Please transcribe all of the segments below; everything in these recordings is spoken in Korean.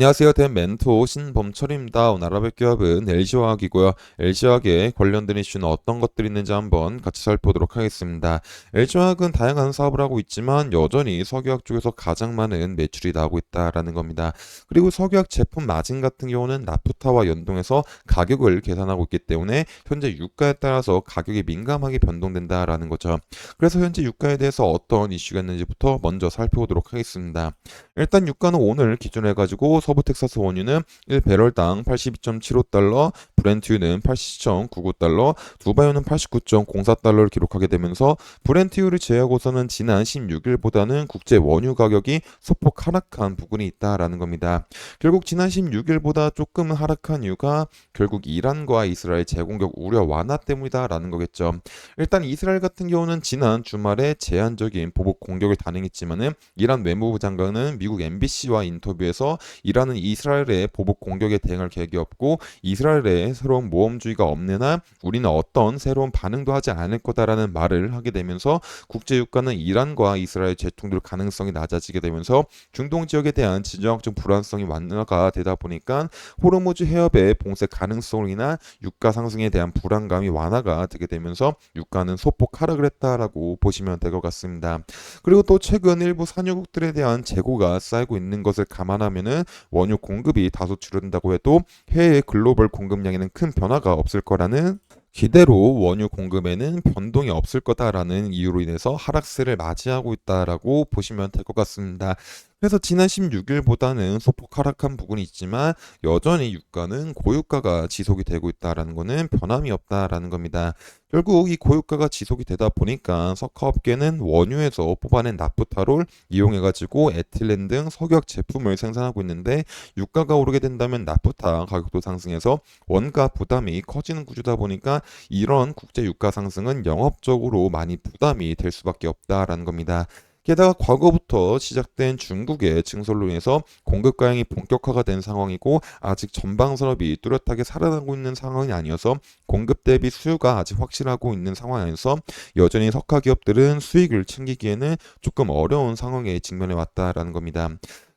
안녕하세요. 된 멘토 신범철입니다. 오늘 알아볼 기업은 LG화학이고요. LG화학에 관련된 이슈는 어떤 것들이 있는지 한번 같이 살펴보도록 하겠습니다. LG화학은 다양한 사업을 하고 있지만 여전히 석유화학 쪽에서 가장 많은 매출이 나오고 있다라는 겁니다. 그리고 석유화학 제품 마진 같은 경우는 나프타와 연동해서 가격을 계산하고 있기 때문에 현재 유가에 따라서 가격이 민감하게 변동된다라는 거죠. 그래서 현재 유가에 대해서 어떤 이슈가 있는지부터 먼저 살펴보도록 하겠습니다. 일단 유가는 오늘 기준으로 해가지고 서부 텍사스 원유는 1배럴당 82.75달러, 브렌트유는 80.99달러, 두바이유는 89.04달러를 기록하게 되면서 브렌트유를 제외하고서는 지난 16일보다는 국제 원유 가격이 소폭 하락한 부분이 있다라는 겁니다. 결국 지난 16일보다 조금은 하락한 이유가 결국 이란과 이스라엘 재공격 우려 완화 때문이다라는 거겠죠. 일단 이스라엘 같은 경우는 지난 주말에 제한적인 보복 공격을 단행했지만은 이란 외무부 장관은 미국 MBC와 인터뷰에서 이란은 이스라엘의 보복 공격에 대응할 계획이 없고 이스라엘의 새로운 모험주의가 없는 한 우리는 어떤 새로운 반응도 하지 않을 거다라는 말을 하게 되면서 국제 유가는 이란과 이스라엘 재통들 가능성이 낮아지게 되면서 중동 지역에 대한 지정학적 불안성이 완화가 되다 보니까 호르무즈 해협의 봉쇄 가능성으로 인한 유가 상승에 대한 불안감이 완화가 되게 되면서 유가는 소폭 하락을 했다라고 보시면 될 것 같습니다. 그리고 또 최근 일부 산유국들에 대한 재고가 쌓이고 있는 것을 감안하면은 원유 공급이 다소 줄어든다고 해도 해외 글로벌 공급량에는 큰 변화가 없을 거라는 기대로 원유 공급에는 변동이 없을 거다라는 이유로 인해서 하락세를 맞이하고 있다라고 보시면 될 것 같습니다. 그래서 지난 16일보다는 소폭 하락한 부분이 있지만 여전히 유가는 고유가가 지속이 되고 있다라는 것은 변함이 없다라는 겁니다. 결국 이 고유가가 지속이 되다 보니까 석화업계는 원유에서 뽑아낸 나프타를 이용해가지고 에틸렌 등 석유화학 제품을 생산하고 있는데 유가가 오르게 된다면 나프타 가격도 상승해서 원가 부담이 커지는 구조다 보니까 이런 국제 유가 상승은 영업적으로 많이 부담이 될 수밖에 없다라는 겁니다. 게다가 과거부터 시작된 중국의 증설로 인해서 공급 과잉이 본격화가 된 상황이고 아직 전방 산업이 뚜렷하게 살아나고 있는 상황이 아니어서 공급 대비 수요가 아직 확실하고 있는 상황에서 여전히 석화 기업들은 수익을 챙기기에는 조금 어려운 상황에 직면해 왔다라는 겁니다.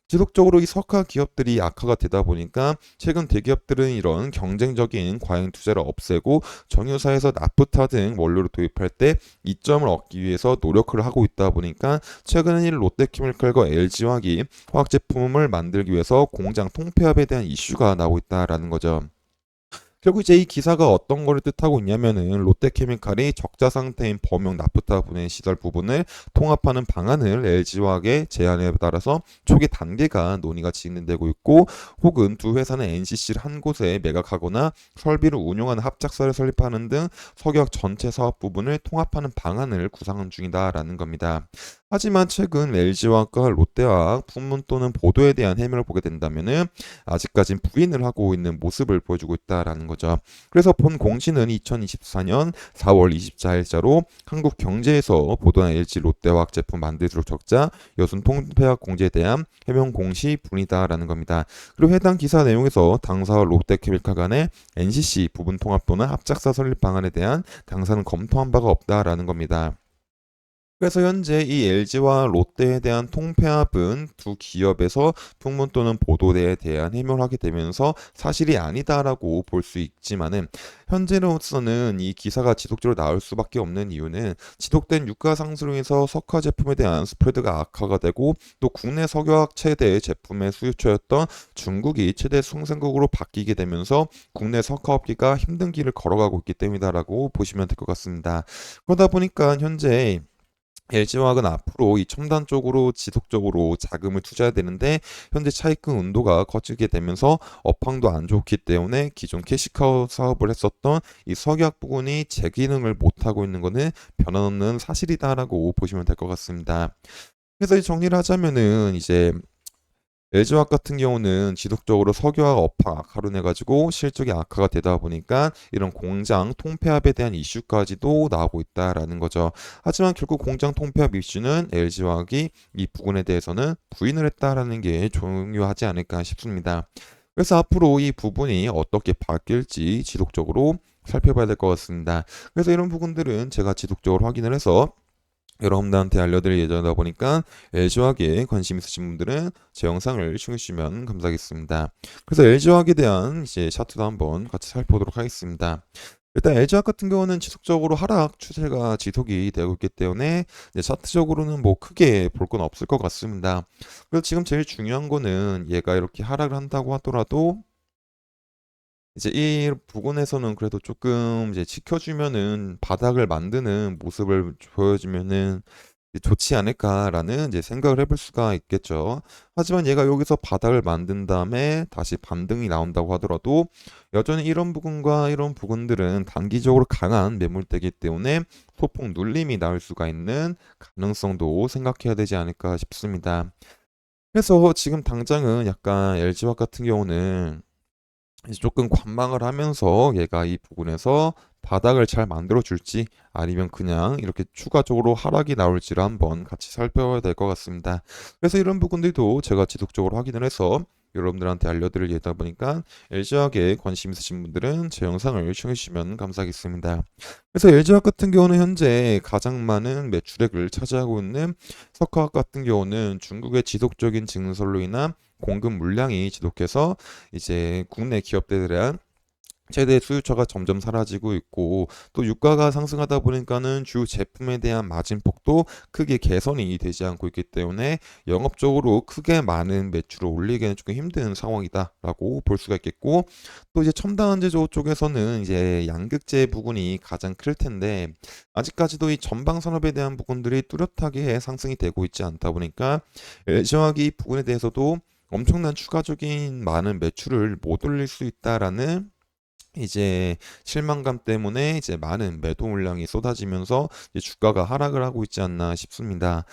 지속적으로 이 석화 기업들이 악화가 되다 보니까 최근 대기업들은 이런 경쟁적인 과잉 투자를 없애고 정유사에서 나프타 등 원료를 도입할 때 이점을 얻기 위해서 노력을 하고 있다 보니까 최근엔 이 롯데케미칼과 LG화학이 화학 제품을 만들기 위해서 공장 통폐합에 대한 이슈가 나오고 있다라는 거죠. 결국 이제 이 기사가 어떤 거를 뜻하고 있냐면은 롯데케미칼이 적자 상태인 범용 나프타 분해 시설 부분을 통합하는 방안을 LG화학의 제안에 따라서 초기 단계가 논의가 진행되고 있고 혹은 두 회사는 NCC를 한 곳에 매각하거나 설비를 운용하는 합작사를 설립하는 등 석유화학 전체 사업 부분을 통합하는 방안을 구상 중이다라는 겁니다. 하지만 최근 LG화학과 롯데화학 풍문 또는 보도에 대한 해명을 보게 된다면은 아직까진 부인을 하고 있는 모습을 보여주고 있다라는 거죠. 그래서 본 공시는 2024년 4월 24일자로 한국 경제에서 보도한 LG 롯데화학 제품 만들수록 적자 여순 통폐합 공제에 대한 해명 공시 분이다라는 겁니다. 그리고 해당 기사 내용에서 당사와 롯데케미칼 간의 NCC 부분 통합 또는 합작사 설립 방안에 대한 당사는 검토한 바가 없다라는 겁니다. 그래서 현재 이 LG와 롯데에 대한 통폐합은 두 기업에서 풍문 또는 보도에 대한 해명을 하게 되면서 사실이 아니다라고 볼 수 있지만은 현재로서는 이 기사가 지속적으로 나올 수밖에 없는 이유는 지속된 유가 상승으로 인해서 석화 제품에 대한 스프레드가 악화가 되고 또 국내 석유화학 최대 제품의 수요처였던 중국이 최대 생산국으로 바뀌게 되면서 국내 석화업계가 힘든 길을 걸어가고 있기 때문이다라고 보시면 될 것 같습니다. 그러다 보니까 현재 LG화학은 앞으로 이 첨단 쪽으로 지속적으로 자금을 투자해야 되는데 현재 차입금 운도가 커지게 되면서 업황도 안 좋기 때문에 기존 캐시카우 사업을 했었던 이 석유화학 부분이 재기능을 못하고 있는 것은 변함없는 사실이다라고 보시면 될 것 같습니다. 그래서 정리를 하자면은 이제 LG화학 같은 경우는 지속적으로 석유화학 업황 악화로 인해 가지고 실적이 악화가 되다 보니까 이런 공장 통폐합에 대한 이슈까지도 나오고 있다라는 거죠. 하지만 결국 공장 통폐합 이슈는 LG화학이 이 부분에 대해서는 부인을 했다라는 게 중요하지 않을까 싶습니다. 그래서 앞으로 이 부분이 어떻게 바뀔지 지속적으로 살펴봐야 될 것 같습니다. 그래서 이런 부분들은 제가 지속적으로 확인을 해서 여러분들한테 알려드릴 예정이다 보니까 LG화학에 관심 있으신 분들은 제 영상을 시청해주시면 감사하겠습니다. 그래서 LG화학에 대한 이제 차트도 한번 같이 살펴보도록 하겠습니다. 일단 LG화학 같은 경우는 지속적으로 하락 추세가 지속이 되고 있기 때문에 이제 차트적으로는 뭐 크게 볼 건 없을 것 같습니다. 그래서 지금 제일 중요한 거는 얘가 이렇게 하락을 한다고 하더라도 이제 이 부분에서는 그래도 조금 이제 지켜주면은 바닥을 만드는 모습을 보여주면은 이제 좋지 않을까라는 이제 생각을 해볼 수가 있겠죠. 하지만 얘가 여기서 바닥을 만든 다음에 다시 반등이 나온다고 하더라도 여전히 이런 부분과 이런 부분들은 단기적으로 강한 매물대이기 때문에 소폭 눌림이 나올 수가 있는 가능성도 생각해야 되지 않을까 싶습니다. 그래서 지금 당장은 약간 LG화학 같은 경우는 이제 조금 관망을 하면서 얘가 이 부분에서 바닥을 잘 만들어 줄지 아니면 그냥 이렇게 추가적으로 하락이 나올지를 한번 같이 살펴봐야 될 것 같습니다. 그래서 이런 부분들도 제가 지속적으로 확인을 해서 여러분들한테 알려드릴 예다 보니까 LG화학에 관심 있으신 분들은 제 영상을 시청해 주시면 감사하겠습니다. 그래서 LG화학 같은 경우는 현재 가장 많은 매출액을 차지하고 있는 석화학 같은 경우는 중국의 지속적인 증설로 인한 공급 물량이 지속해서 이제 국내 기업들에 대한 최대 수요처가 점점 사라지고 있고 또 유가가 상승하다 보니까는 주 제품에 대한 마진폭도 크게 개선이 되지 않고 있기 때문에 영업적으로 크게 많은 매출을 올리기는 조금 힘든 상황이다라고 볼 수가 있겠고 또 이제 첨단 제조 쪽에서는 이제 양극재 부분이 가장 클 텐데 아직까지도 이 전방 산업에 대한 부분들이 뚜렷하게 상승이 되고 있지 않다 보니까 LG화학이 이 부분에 대해서도 엄청난 추가적인 많은 매출을 못 올릴 수 있다라는 이제 실망감 때문에 이제 많은 매도 물량이 쏟아지면서 이제 주가가 하락을 하고 있지 않나 싶습니다.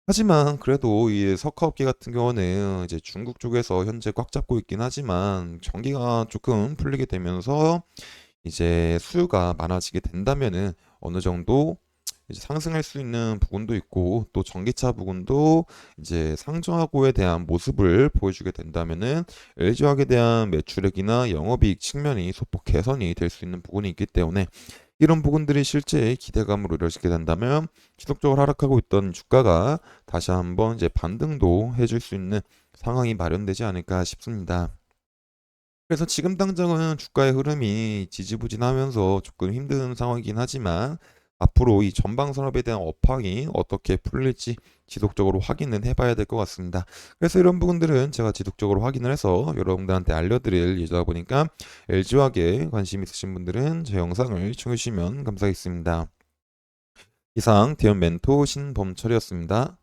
하지만 그래도 이 석화업계 같은 경우는 이제 중국 쪽에서 현재 꽉 잡고 있긴 하지만 경기가 조금 풀리게 되면서 이제 수요가 많아지게 된다면은 어느 정도 이제 상승할 수 있는 부분도 있고 또 전기차 부분도 이제 상승하고에 대한 모습을 보여주게 된다면은 LG화학에 대한 매출액이나 영업이익 측면이 소폭 개선이 될 수 있는 부분이 있기 때문에 이런 부분들이 실제 기대감으로 이루어지게 된다면 지속적으로 하락하고 있던 주가가 다시 한번 이제 반등도 해줄 수 있는 상황이 마련되지 않을까 싶습니다. 그래서 지금 당장은 주가의 흐름이 지지부진하면서 조금 힘든 상황이긴 하지만 앞으로 이 전방 산업에 대한 업황이 어떻게 풀릴지 지속적으로 확인은 해봐야 될 것 같습니다. 그래서 이런 부분들은 제가 지속적으로 확인을 해서 여러분들한테 알려드릴 예정이다 보니까 LG화학에 관심 있으신 분들은 제 영상을 시청해주시면 감사하겠습니다. 이상 대현 멘토 신범철이었습니다.